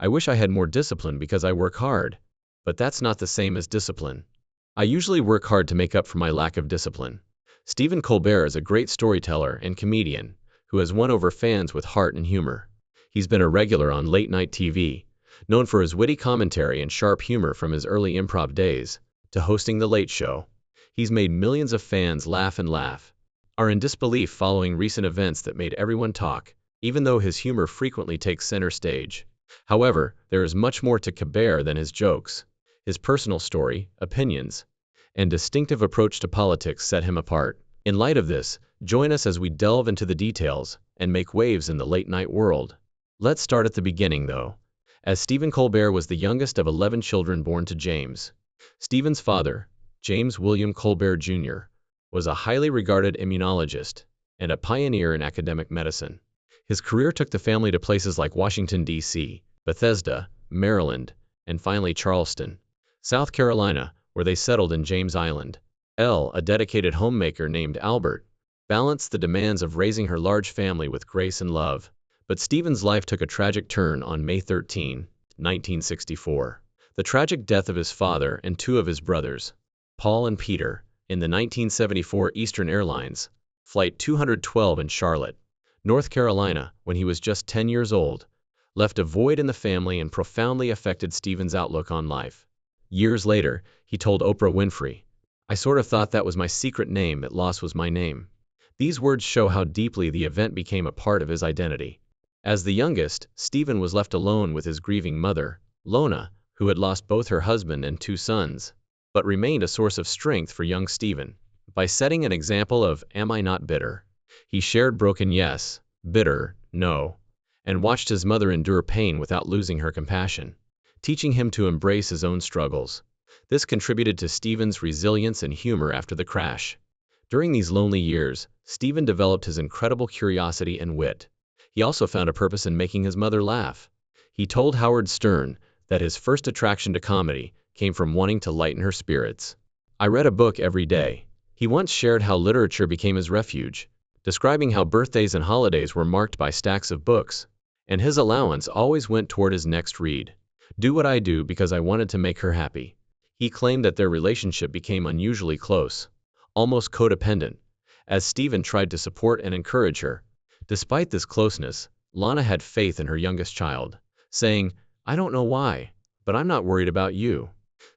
I wish I had more discipline because I work hard. But that's not the same as discipline. I usually work hard to make up for my lack of discipline. Stephen Colbert is a great storyteller and comedian who has won over fans with heart and humor. He's been a regular on late-night TV, known for his witty commentary and sharp humor from his early improv days to hosting The Late Show. He's made millions of fans laugh and are in disbelief following recent events that made everyone talk, even though his humor frequently takes center stage. However, there is much more to Colbert than his jokes. His personal story, opinions, and distinctive approach to politics set him apart. In light of this, join us as we delve into the details and make waves in the late-night world. Let's start at the beginning, though, as Stephen Colbert was the youngest of 11 children born to James. Stephen's father, James William Colbert Jr., was a highly regarded immunologist and a pioneer in academic medicine. His career took the family to places like Washington, D.C., Bethesda, Maryland, and finally Charleston, South Carolina, where they settled in James Island. A dedicated homemaker named Albert, balanced the demands of raising her large family with grace and love. But Stephen's life took a tragic turn on May 13, 1964. The tragic death of his father and two of his brothers, Paul and Peter, in the 1974 Eastern Airlines Flight 212 in Charlotte, North Carolina, when he was just 10 years old, left a void in the family and profoundly affected Stephen's outlook on life. Years later, he told Oprah Winfrey, "I sort of thought that was my secret name, that loss was my name." These words show how deeply the event became a part of his identity. As the youngest, Stephen was left alone with his grieving mother, Lona, who had lost both her husband and two sons, but remained a source of strength for young Stephen. By setting an example of "Am I not bitter?" he shared broken yes, bitter no, and watched his mother endure pain without losing her compassion, teaching him to embrace his own struggles. This contributed to Stephen's resilience and humor after the crash. During these lonely years, Stephen developed his incredible curiosity and wit. He also found a purpose in making his mother laugh. He told Howard Stern that his first attraction to comedy came from wanting to lighten her spirits. "I read a book every day." He once shared how literature became his refuge, describing how birthdays and holidays were marked by stacks of books, and his allowance always went toward his next read. "Do what I do because I wanted to make her happy." He claimed that their relationship became unusually close, almost codependent, as Stephen tried to support and encourage her. Despite this closeness, Lana had faith in her youngest child, saying, "I don't know why, but I'm not worried about you."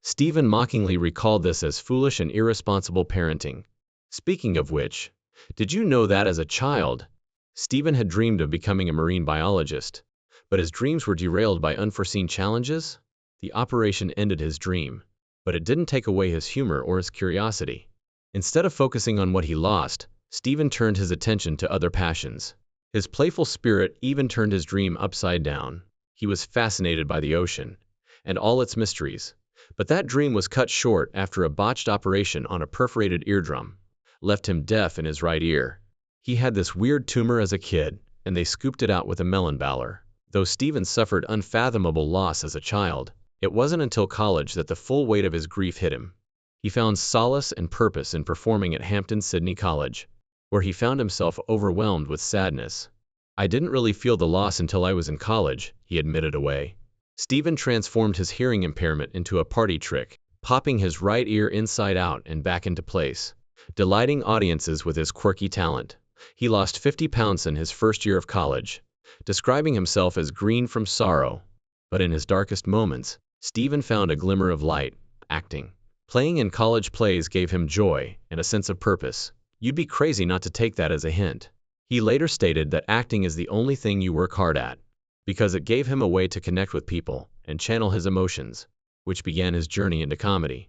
Stephen mockingly recalled this as foolish and irresponsible parenting. Speaking of which, did you know that as a child, Stephen had dreamed of becoming a marine biologist, but his dreams were derailed by unforeseen challenges? The operation ended his dream, but it didn't take away his humor or his curiosity. Instead of focusing on what he lost, Stephen turned his attention to other passions. His playful spirit even turned his dream upside down. He was fascinated by the ocean and all its mysteries, but that dream was cut short after a botched operation on a perforated eardrum left him deaf in his right ear. He had this weird tumor as a kid, and they scooped it out with a melon baler. Though Stephen suffered unfathomable loss as a child, it wasn't until college that the full weight of his grief hit him. He found solace and purpose in performing at Hampton-Sydney College, where he found himself overwhelmed with sadness. "I didn't really feel the loss until I was in college," he admitted away. Stephen transformed his hearing impairment into a party trick, popping his right ear inside out and back into place, delighting audiences with his quirky talent. He lost 50 pounds in his first year of college, describing himself as green from sorrow. But in his darkest moments, Stephen found a glimmer of light: acting. Playing in college plays gave him joy and a sense of purpose. You'd be crazy not to take that as a hint. He later stated that acting is the only thing you work hard at, because it gave him a way to connect with people and channel his emotions, which began his journey into comedy.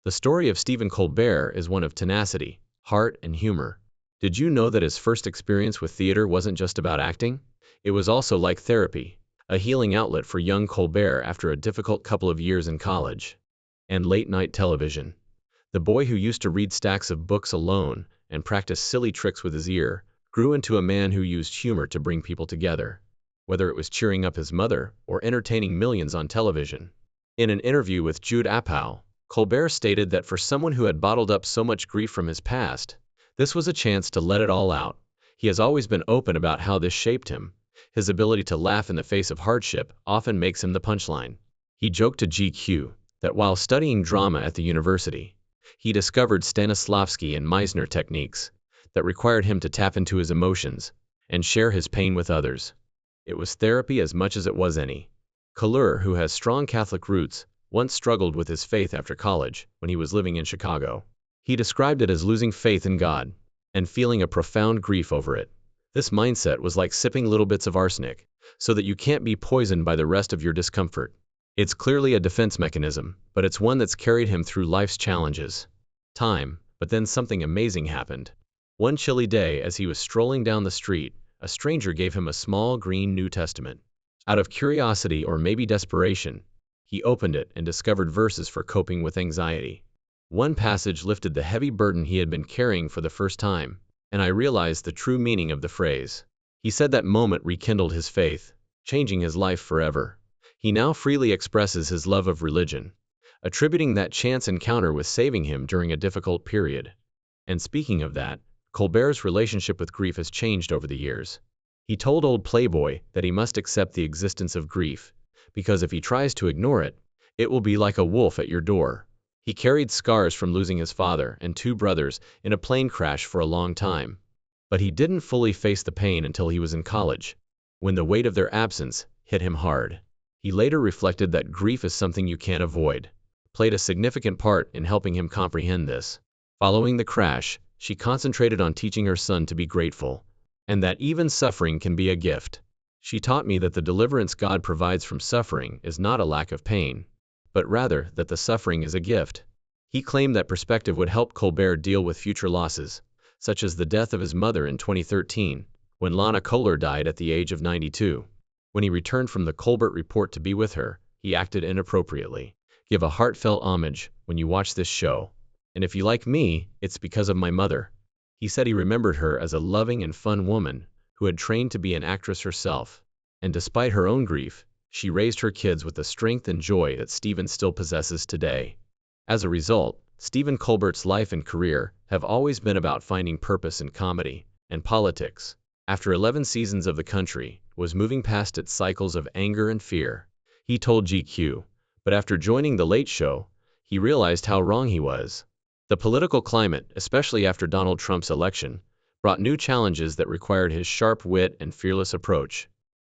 The story of Stephen Colbert is one of tenacity, heart, and humor. Did you know that his first experience with theater wasn't just about acting? It was also like therapy, a healing outlet for young Colbert after a difficult couple of years in college. And late-night television. The boy who used to read stacks of books alone and practice silly tricks with his ear grew into a man who used humor to bring people together, whether it was cheering up his mother or entertaining millions on television. In an interview with Jude Apatow, Colbert stated that for someone who had bottled up so much grief from his past, this was a chance to let it all out. He has always been open about how this shaped him, His ability to laugh in the face of hardship often makes him the punchline. He joked to GQ that while studying drama at the university, he discovered Stanislavski and Meisner techniques that required him to tap into his emotions and share his pain with others. It was therapy as much as it was any. Colbert, who has strong Catholic roots, once struggled with his faith after college when he was living in Chicago. He described it as losing faith in God and feeling a profound grief over it. This mindset was like sipping little bits of arsenic, so that you can't be poisoned by the rest of your discomfort. It's clearly a defense mechanism, but it's one that's carried him through life's challenges. But then something amazing happened. One chilly day, as he was strolling down the street, a stranger gave him a small green New Testament. Out of curiosity or maybe desperation, he opened it and discovered verses for coping with anxiety. One passage lifted the heavy burden he had been carrying for the first time, and I realized the true meaning of the phrase. He said that moment rekindled his faith, changing his life forever. He now freely expresses his love of religion, attributing that chance encounter with saving him during a difficult period. And speaking of that, Colbert's relationship with grief has changed over the years. He told old Playboy that he must accept the existence of grief, because if he tries to ignore it, it will be like a wolf at your door. He carried scars from losing his father and 2 brothers in a plane crash for a long time. But he didn't fully face the pain until he was in college, when the weight of their absence hit him hard. He later reflected that grief is something you can't avoid, played a significant part in helping him comprehend this. Following the crash, she concentrated on teaching her son to be grateful, and that even suffering can be a gift. She taught me that the deliverance God provides from suffering is not a lack of pain, but rather that the suffering is a gift. He claimed that perspective would help Colbert deal with future losses, such as the death of his mother in 2013, when Lana Kohler died at the age of 92. When he returned from the Colbert Report to be with her, he acted inappropriately. Give a heartfelt homage when you watch this show. And if you like me, it's because of my mother. He said he remembered her as a loving and fun woman who had trained to be an actress herself. And despite her own grief, she raised her kids with the strength and joy that Stephen still possesses today. As a result, Stephen Colbert's life and career have always been about finding purpose in comedy and politics. After 11 seasons of The Country was moving past its cycles of anger and fear, he told GQ, but after joining The Late Show, he realized how wrong he was. The political climate, especially after Donald Trump's election, brought new challenges that required his sharp wit and fearless approach.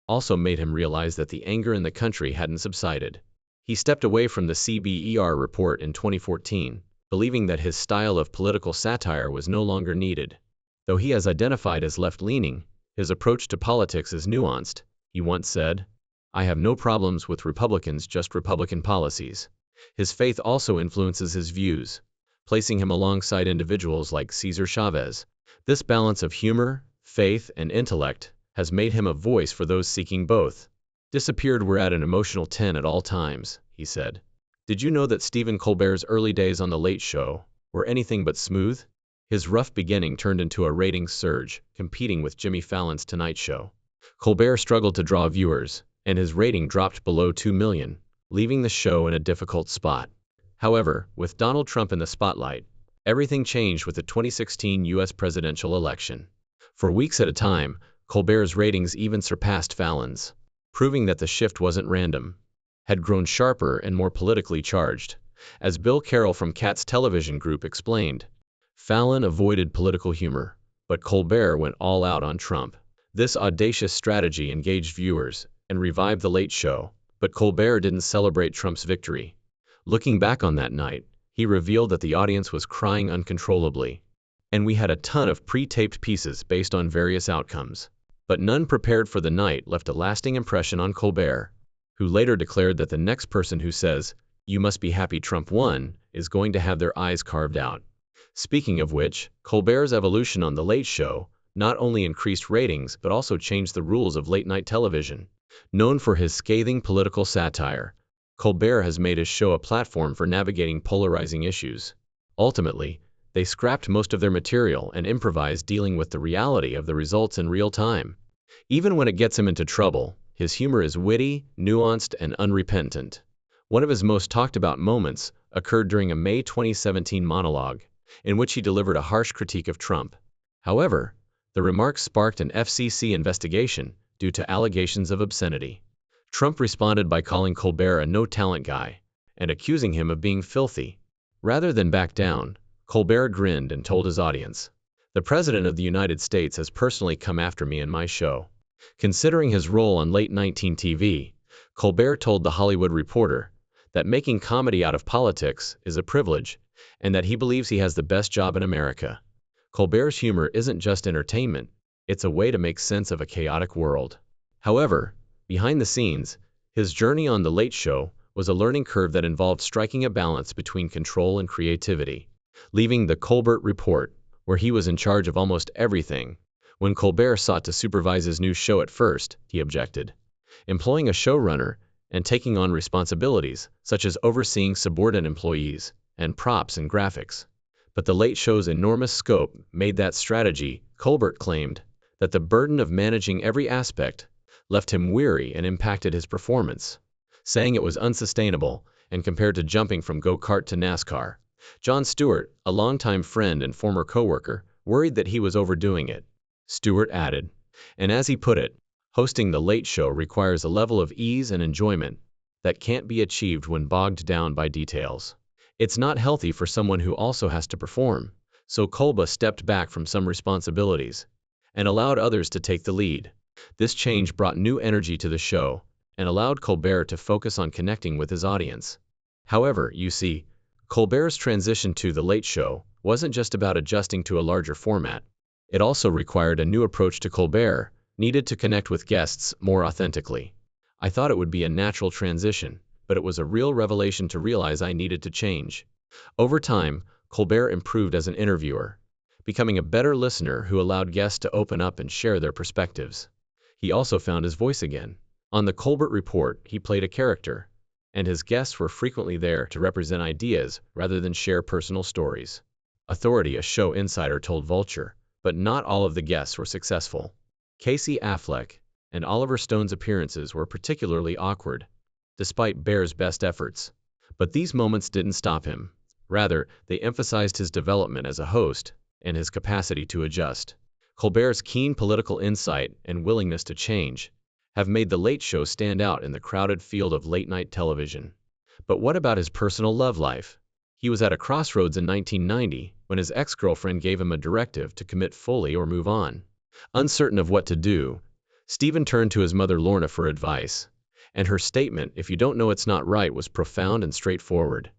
Also made him realize that the anger in the country hadn't subsided. He stepped away from the CBER report in 2014, believing that his style of political satire was no longer needed. Though he has identified as left-leaning, his approach to politics is nuanced. He once said, "I have no problems with Republicans, just Republican policies." His faith also influences his views, placing him alongside individuals like Cesar Chavez. This balance of humor, faith, and intellect has made him a voice for those seeking both. "Disappeared were at an emotional 10 at all times," he said. Did you know that Stephen Colbert's early days on The Late Show were anything but smooth? His rough beginning turned into a ratings surge, competing with Jimmy Fallon's Tonight Show. Colbert struggled to draw viewers, and his rating dropped below 2 million, leaving the show in a difficult spot. However, with Donald Trump in the spotlight, everything changed with the 2016 U.S. presidential election. For weeks at a time, Colbert's ratings even surpassed Fallon's, proving that the shift wasn't random. Had grown sharper and more politically charged. As Bill Carroll from Katz Television Group explained, Fallon avoided political humor, but Colbert went all out on Trump. This audacious strategy engaged viewers and revived The Late Show, but Colbert didn't celebrate Trump's victory. Looking back on that night, he revealed that the audience was crying uncontrollably. And we had a ton of pre-taped pieces based on various outcomes. But none prepared for the night left a lasting impression on Colbert, who later declared that the next person who says, "You must be happy Trump won," is going to have their eyes carved out. Speaking of which, Colbert's evolution on The Late Show not only increased ratings but also changed the rules of late-night television. Known for his scathing political satire, Colbert has made his show a platform for navigating polarizing issues. Ultimately, they scrapped most of their material and improvised, dealing with the reality of the results in real time. Even when it gets him into trouble, his humor is witty, nuanced, and unrepentant. One of his most talked about moments occurred during a May 2017 monologue, in which he delivered a harsh critique of Trump. However, the remarks sparked an FCC investigation due to allegations of obscenity. Trump responded by calling Colbert a no-talent guy and accusing him of being filthy. Rather than back down, Colbert grinned and told his audience, "The President of the United States has personally come after me in my show." Considering his role on late-night TV, Colbert told The Hollywood Reporter that making comedy out of politics is a privilege and that he believes he has the best job in America. Colbert's humor isn't just entertainment, it's a way to make sense of a chaotic world. However, behind the scenes, his journey on The Late Show was a learning curve that involved striking a balance between control and creativity. Leaving the Colbert Report, where he was in charge of almost everything, when Colbert sought to supervise his new show at first, he objected. Employing a showrunner and taking on responsibilities, such as overseeing subordinate employees and props and graphics. But The Late Show's enormous scope made that strategy, Colbert claimed, that the burden of managing every aspect left him weary and impacted his performance, saying it was unsustainable and compared to jumping from go-kart to NASCAR. Jon Stewart, a longtime friend and former coworker, worried that he was overdoing it. Stewart added, and as he put it, hosting The Late Show requires a level of ease and enjoyment that can't be achieved when bogged down by details. It's not healthy for someone who also has to perform, so Colbert stepped back from some responsibilities and allowed others to take the lead. This change brought new energy to the show and allowed Colbert to focus on connecting with his audience. However, you see, Colbert's transition to The Late Show wasn't just about adjusting to a larger format. It also required a new approach to Colbert, needed to connect with guests more authentically. I thought it would be a natural transition, but it was a real revelation to realize I needed to change. Over time, Colbert improved as an interviewer, becoming a better listener who allowed guests to open up and share their perspectives. He also found his voice again. On the Colbert Report, he played a character, and his guests were frequently there to represent ideas rather than share personal stories. Authority, a show insider, told Vulture, but not all of the guests were successful. Casey Affleck and Oliver Stone's appearances were particularly awkward, despite Bear's best efforts. But these moments didn't stop him. Rather, they emphasized his development as a host and his capacity to adjust. Colbert's keen political insight and willingness to change have made The Late Show stand out in the crowded field of late-night television. But what about his personal love life? He was at a crossroads in 1990 when his ex-girlfriend gave him a directive to commit fully or move on. Uncertain of what to do, Stephen turned to his mother Lorna for advice, and her statement, "If you don't know it's not right," was profound and straightforward.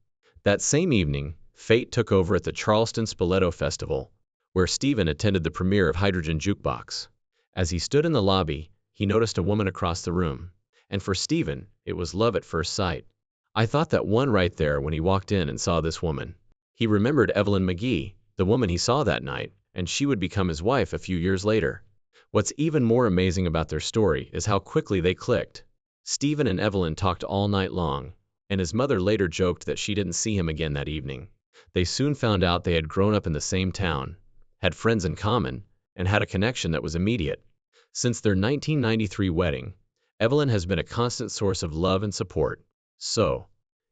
That same evening, fate took over at the Charleston Spoleto Festival, where Stephen attended the premiere of Hydrogen Jukebox. As he stood in the lobby, he noticed a woman across the room, and for Stephen, it was love at first sight. I thought that one right there when he walked in and saw this woman. He remembered Evelyn McGee, the woman he saw that night, and she would become his wife a few years later. What's even more amazing about their story is how quickly they clicked. Stephen and Evelyn talked all night long, and his mother later joked that she didn't see him again that evening. They soon found out they had grown up in the same town, had friends in common, and had a connection that was immediate. Since their 1993 wedding, Evelyn has been a constant source of love and support. So,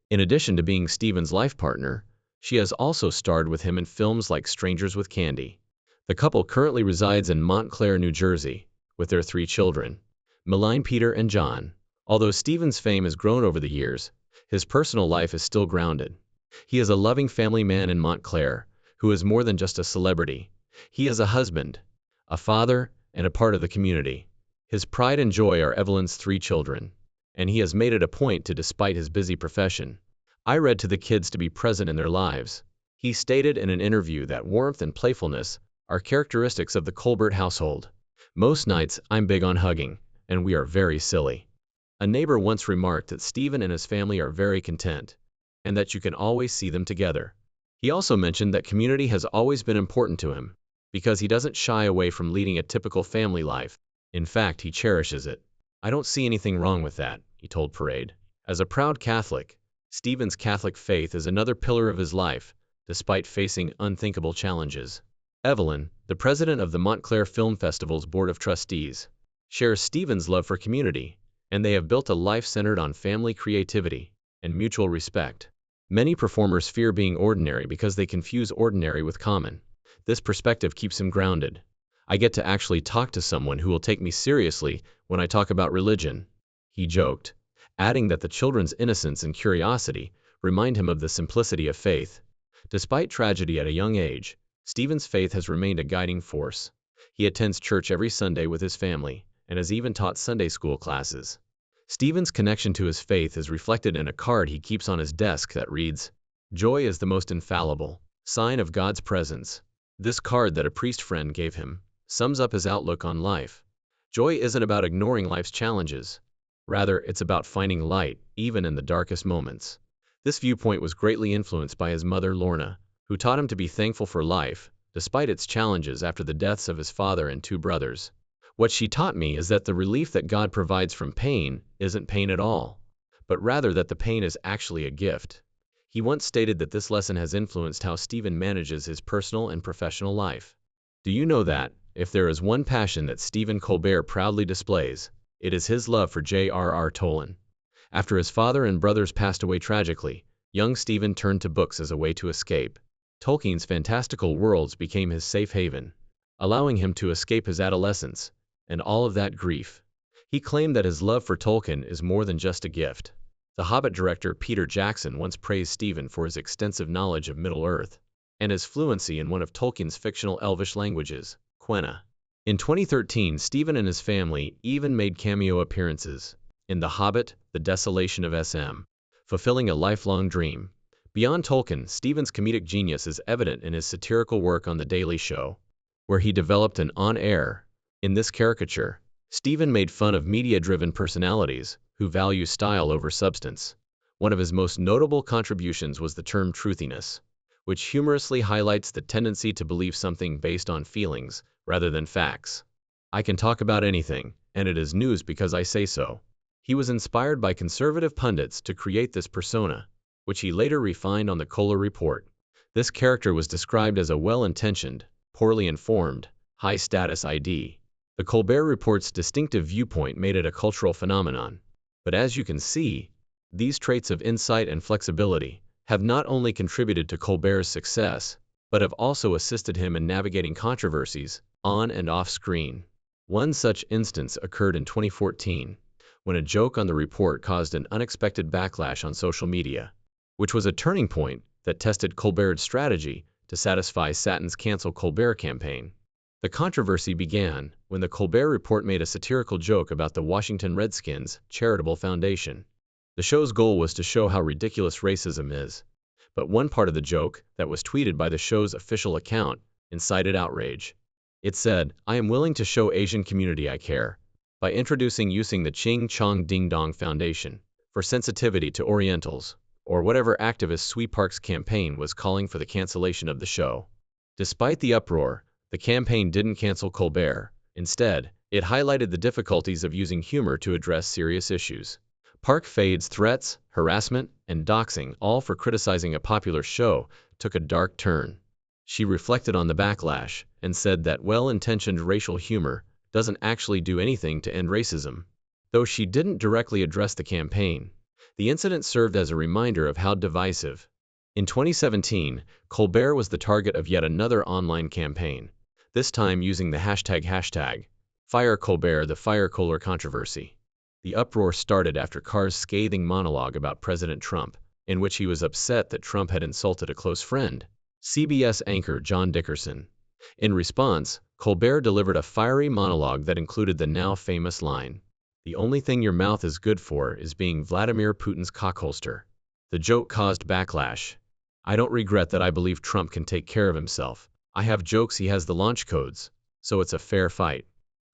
in addition to being Stephen's life partner, she has also starred with him in films like Strangers with Candy. The couple currently resides in Montclair, New Jersey, with their 3 children, Meline, Peter, and John. Although Stephen's fame has grown over the years, his personal life is still grounded. He is a loving family man in Montclair, who is more than just a celebrity. He is a husband, a father, and a part of the community. His pride and joy are Evelyn's 3 children, and he has made it a point to, despite his busy profession, I read to the kids to be present in their lives. He stated in an interview that warmth and playfulness are characteristics of the Colbert household. Most nights, I'm big on hugging, and we are very silly. A neighbor once remarked that Stephen and his family are very content, and that you can always see them together. He also mentioned that community has always been important to him, because he doesn't shy away from leading a typical family life. In fact, he cherishes it. I don't see anything wrong with that, he told Parade. As a proud Catholic, Stephen's Catholic faith is another pillar of his life, despite facing unthinkable challenges. Evelyn, the president of the Montclair Film Festival's Board of Trustees, shares Stephen's love for community, and they have built a life centered on family creativity and mutual respect. Many performers fear being ordinary because they confuse ordinary with common. This perspective keeps him grounded. I get to actually talk to someone who will take me seriously when I talk about religion," he joked, adding that the children's innocence and curiosity remind him of the simplicity of faith. Despite tragedy at a young age, Stephen's faith has remained a guiding force. He attends church every Sunday with his family and has even taught Sunday school classes. Stephen's connection to his faith is reflected in a card he keeps on his desk that reads, "Joy is the most infallible sign of God's presence." This card that a priest friend gave him sums up his outlook on life. Joy isn't about ignoring life's challenges. Rather, it's about finding light, even in the darkest moments. This viewpoint was greatly influenced by his mother Lorna, who taught him to be thankful for life, despite its challenges after the deaths of his father and two brothers. "What she taught me is that the relief that God provides from pain isn't pain at all, but rather that the pain is actually a gift." He once stated that this lesson has influenced how Stephen manages his personal and professional life. Do you know that, if there is one passion that Stephen Colbert proudly displays, it is his love for J.R.R. Tolkien. After his father and brothers passed away tragically, young Stephen turned to books as a way to escape. Tolkien's fantastical worlds became his safe haven, allowing him to escape his adolescence and all of that grief. He claimed that his love for Tolkien is more than just a gift. The Hobbit director Peter Jackson once praised Stephen for his extensive knowledge of Middle-earth and his fluency in one of Tolkien's fictional Elvish languages, Quenya. In 2013, Stephen and his family even made cameo appearances in The Hobbit, The Desolation of S.M., fulfilling a lifelong dream. Beyond Tolkien, Stephen's comedic genius is evident in his satirical work on The Daily Show, where he developed an on-air. In this caricature, Stephen made fun of media-driven personalities who value style over substance. One of his most notable contributions was the term truthiness, which humorously highlights the tendency to believe something based on feelings rather than facts. "I can talk about anything, and it is news because I say so." He was inspired by conservative pundits to create this persona, which he later refined on the Colbert Report. This character was described as a well-intentioned, poorly informed, high-status ID. The Colbert Report's distinctive viewpoint made it a cultural phenomenon. But as you can see, these traits of insight and flexibility have not only contributed to Colbert's success, but have also assisted him in navigating controversies on and off screen. One such instance occurred in 2014, when a joke on the report caused an unexpected backlash on social media, which was a turning point that tested Colbert's strategy to satisfy Satin's Cancel Colbert campaign. The controversy began when the Colbert Report made a satirical joke about the Washington Redskins charitable foundation. The show's goal was to show how ridiculous racism is, but one part of the joke that was tweeted by the show's official account incited outrage. It said, "I am willing to show Asian community I care by using the Ching Chong Ding Dong Foundation for sensitivity to Orientals," or whatever activist Sui Park's campaign was calling for the cancellation of the show. Despite the uproar, the campaign didn't cancel Colbert. Instead, it highlighted the difficulties of using humor to address serious issues. Park Fade's threats, harassment, and doxing, all for criticizing a popular show, took a dark turn. She reflected on the backlash and said that well-intentioned racial humor doesn't actually do anything to end racism. Though she didn't directly address the campaign, the incident served as a reminder of how divisive. In 2017, Colbert was the target of yet another online campaign, this time using the hashtag Fire Colbert, the Fire Kohler controversy. The uproar started after Carr's scathing monologue about President Trump, in which he was upset that Trump had insulted a close friend, CBS anchor John Dickerson. In response, Colbert delivered a fiery monologue that included the now famous line, "The only thing your mouth is good for is being Vladimir Putin's cockholster." The joke caused backlash. "I don't regret that I believe Trump can take care of himself. I have jokes he has the launch codes, so it's a fair fight."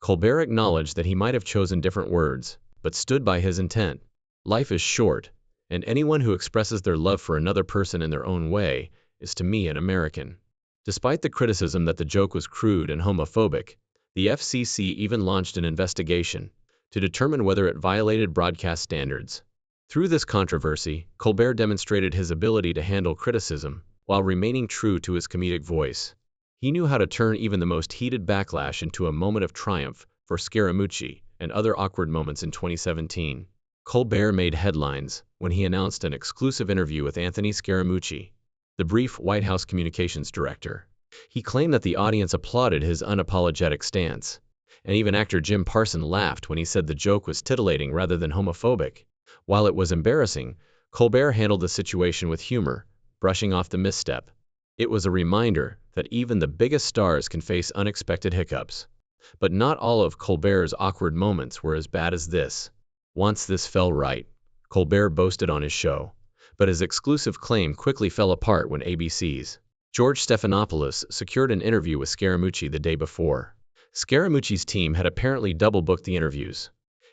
Colbert acknowledged that he might have chosen different words, but stood by his intent. Life is short, and anyone who expresses their love for another person in their own way is to me an American. Despite the criticism that the joke was crude and homophobic, the FCC even launched an investigation to determine whether it violated broadcast standards. Through this controversy, Colbert demonstrated his ability to handle criticism while remaining true to his comedic voice. He knew how to turn even the most heated backlash into a moment of triumph for Scaramucci and other awkward moments in 2017. Colbert made headlines when he announced an exclusive interview with Anthony Scaramucci, the brief White House communications director. He claimed that the audience applauded his unapologetic stance, and even actor Jim Parsons laughed when he said the joke was titillating rather than homophobic. While it was embarrassing, Colbert handled the situation with humor, brushing off the misstep. It was a reminder that even the biggest stars can face unexpected hiccups. But not all of Colbert's awkward moments were as bad as this. Once this fell right, Colbert boasted on his show. But his exclusive claim quickly fell apart when ABC's George Stephanopoulos secured an interview with Scaramucci the day before. Scaramucci's team had apparently double-booked the interviews.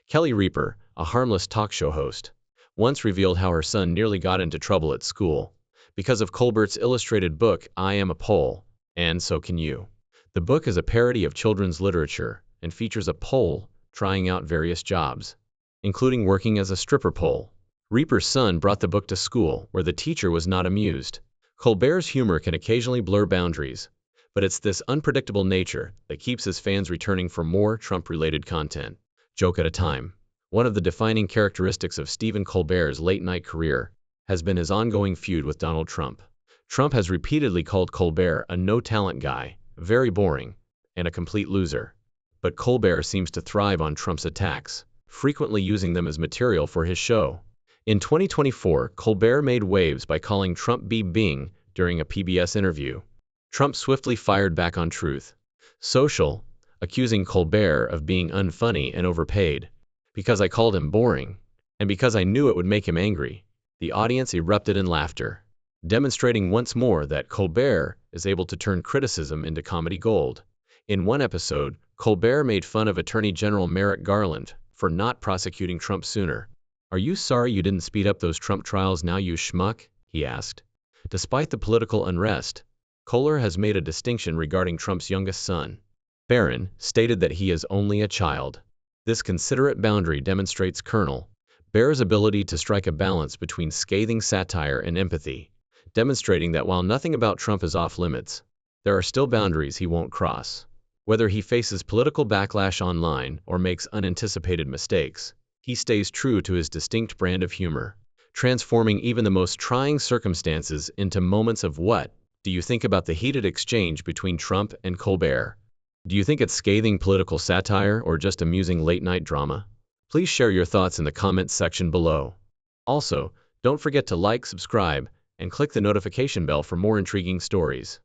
Kelly Ripa, a harmless talk show host, once revealed how her son nearly got into trouble at school because of Colbert's illustrated book, I Am a Pole, and So Can You. The book is a parody of children's literature and features a pole trying out various jobs, including working as a stripper pole. Ripa's son brought the book to school, where the teacher was not amused. Colbert's humor can occasionally blur boundaries, but it's this unpredictable nature that keeps his fans returning for more Trump-related content. Joke at a time. One of the defining characteristics of Stephen Colbert's late-night career has been his ongoing feud with Donald Trump. Trump has repeatedly called Colbert a no-talent guy, very boring, and a complete loser. But Colbert seems to thrive on Trump's attacks, frequently using them as material for his show. In 2024, Colbert made waves by calling Trump Bing during a PBS interview. Trump swiftly fired back on Truth Social, accusing Colbert of being unfunny and overpaid. Because I called him boring, and because I knew it would make him angry, the audience erupted in laughter, demonstrating once more that Colbert is able to turn criticism into comedy gold. In one episode, Colbert made fun of Attorney General Merrick Garland for not prosecuting Trump sooner. Are you sorry you didn't speed up those Trump trials now, you schmuck? He asked. Despite the political unrest, Colbert has made a distinction regarding Trump's youngest son. Barron stated that he is only a child. This considerate boundary demonstrates Colonel Barron's ability to strike a balance between scathing satire and empathy, demonstrating that while nothing about Trump is off limits, there are still boundaries he won't cross. Whether he faces political backlash online or makes unanticipated mistakes, he stays true to his distinct brand of humor, transforming even the most trying circumstances into moments of what do you think about the heated exchange between Trump and Colbert? Do you think it's scathing political satire or just amusing late-night drama? Please share your thoughts in the comments section below. Also, don't forget to like, subscribe, and click the notification bell for more intriguing stories.